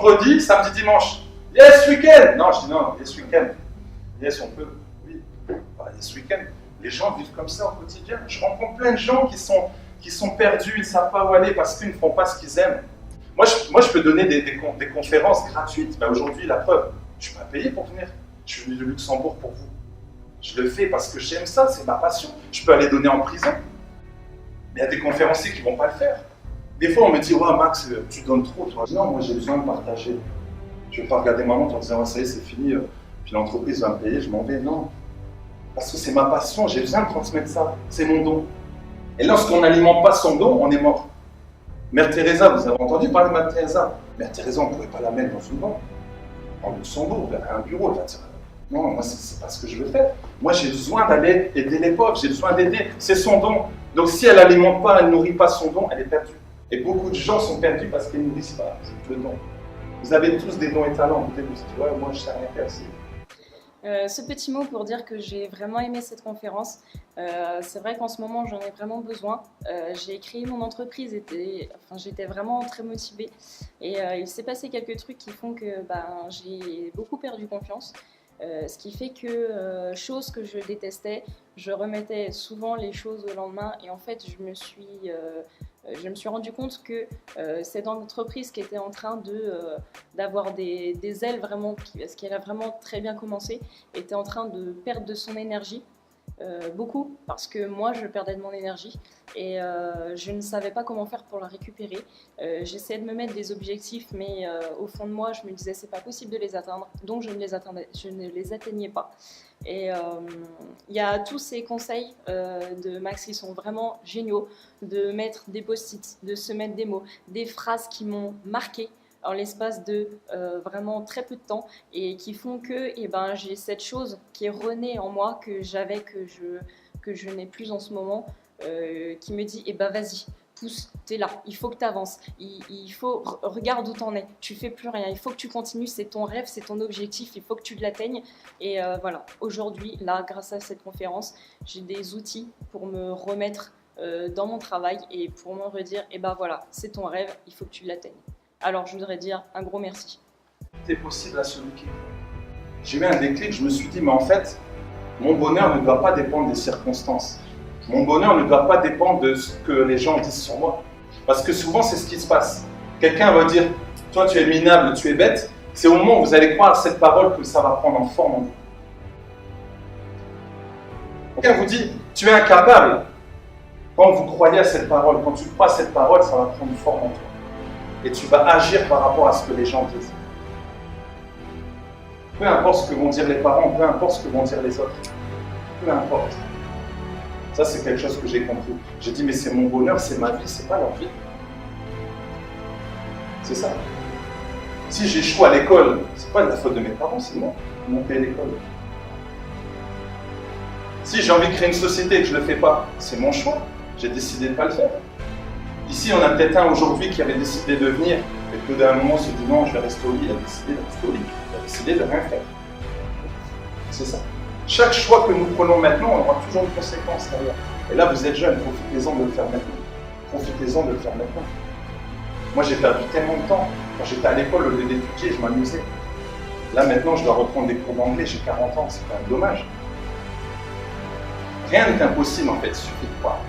vendredi, samedi, dimanche. Yes, week-end. Non, je dis non, yes, week-end. Yes, on peut. Oui, yes, week-end. Les gens vivent comme ça au quotidien. Je rencontre plein de gens qui sont perdus, ils ne savent pas où aller parce qu'ils ne font pas ce qu'ils aiment. Moi, je peux donner des conférences gratuites. Ben, aujourd'hui, la preuve, je ne suis pas payé pour venir. Je suis venu de Luxembourg pour vous. Je le fais parce que j'aime ça, c'est ma passion. Je peux aller donner en prison. Mais il y a des conférenciers qui ne vont pas le faire. Des fois, on me dit, ouais, Max, tu donnes trop. Toi. Non, moi, j'ai besoin de partager. Je ne vais pas regarder ma montre en disant, ouais, ça y est, c'est fini, puis l'entreprise va me payer, je m'en vais. Non. Parce que c'est ma passion, j'ai besoin de transmettre ça. C'est mon don. Et lorsqu'on n'alimente pas son don, on est mort. Mère Teresa, vous avez entendu parler de Mère Teresa? Mère Teresa, on ne pourrait pas la mettre dans une banque. En Luxembourg, elle a un bureau, elle va dire, non, moi, c'est pas ce que je veux faire. Moi, j'ai besoin d'aller aider les pauvres, j'ai besoin d'aider. C'est son don. Donc, si elle n'alimente pas, elle ne nourrit pas son don, elle est perdue. Et beaucoup de gens sont perdus parce qu'ils ne nourrissent pas le don. Vous avez tous des dons et talents. Vous dites, ouais, moi, je ne sais rien faire. Ce petit mot pour dire que j'ai vraiment aimé cette conférence. C'est vrai qu'en ce moment, j'en ai vraiment besoin. J'ai créé mon entreprise, j'étais vraiment très motivée. Et il s'est passé quelques trucs qui font que j'ai beaucoup perdu confiance. Ce qui fait que, chose que je détestais, je remettais souvent les choses au lendemain et en fait je me suis rendu compte que cette entreprise qui était en train d'avoir des ailes vraiment, parce qu'elle a vraiment très bien commencé, était en train de perdre de son énergie. Beaucoup, parce que moi je perdais de mon énergie et je ne savais pas comment faire pour la récupérer. J'essayais de me mettre des objectifs, mais au fond de moi je me disais c'est pas possible de les atteindre, donc je ne les atteignais pas. Et il y a tous ces conseils de Max qui sont vraiment géniaux, de mettre des post-it, de se mettre des mots, des phrases qui m'ont marqué en l'espace de vraiment très peu de temps et qui font que j'ai cette chose qui est renée en moi que j'avais, que je n'ai plus en ce moment, qui me dit vas-y, pousse, t'es là, il faut que tu avances, il faut, regarde où t'en es, tu fais plus rien, il faut que tu continues, c'est ton rêve, c'est ton objectif, il faut que tu l'atteignes. Et voilà, aujourd'hui, là, grâce à cette conférence, j'ai des outils pour me remettre dans mon travail et pour me redire voilà, c'est ton rêve, il faut que tu l'atteignes. Alors, je voudrais dire un gros merci. C'est possible à celui qui. J'ai eu un déclic, je me suis dit, mais en fait, mon bonheur ne doit pas dépendre des circonstances. Mon bonheur ne doit pas dépendre de ce que les gens disent sur moi. Parce que souvent, c'est ce qui se passe. Quelqu'un va dire, toi, tu es minable, tu es bête. C'est au moment où vous allez croire à cette parole que ça va prendre en forme en vous. Quelqu'un vous dit, tu es incapable. Quand vous croyez à cette parole, quand tu crois à cette parole, ça va prendre forme en toi. Et tu vas agir par rapport à ce que les gens disent. Peu importe ce que vont dire les parents, peu importe ce que vont dire les autres. Peu importe. Ça, c'est quelque chose que j'ai compris. J'ai dit, mais c'est mon bonheur, c'est ma vie, c'est pas leur vie. C'est ça. Si j'échoue à l'école, c'est pas de la faute de mes parents, c'est moi qui m'ont payé l'école. Si j'ai envie de créer une société et que je ne le fais pas, c'est mon choix. J'ai décidé de ne pas le faire. Ici, on a peut-être un aujourd'hui qui avait décidé de venir et que d'un moment se dit non, je vais rester au lit. Il a décidé de rester au lit. Il a décidé de rien faire. C'est ça. Chaque choix que nous prenons maintenant, on aura toujours une conséquence derrière. Et là, vous êtes jeunes, profitez-en de le faire maintenant. Profitez-en de le faire maintenant. Moi, j'ai perdu tellement de temps. Quand j'étais à l'école, au lieu d'étudier, je m'amusais. Là, maintenant, je dois reprendre des cours d'anglais. J'ai 40 ans, c'est quand même dommage. Rien n'est impossible, en fait, il suffit de croire.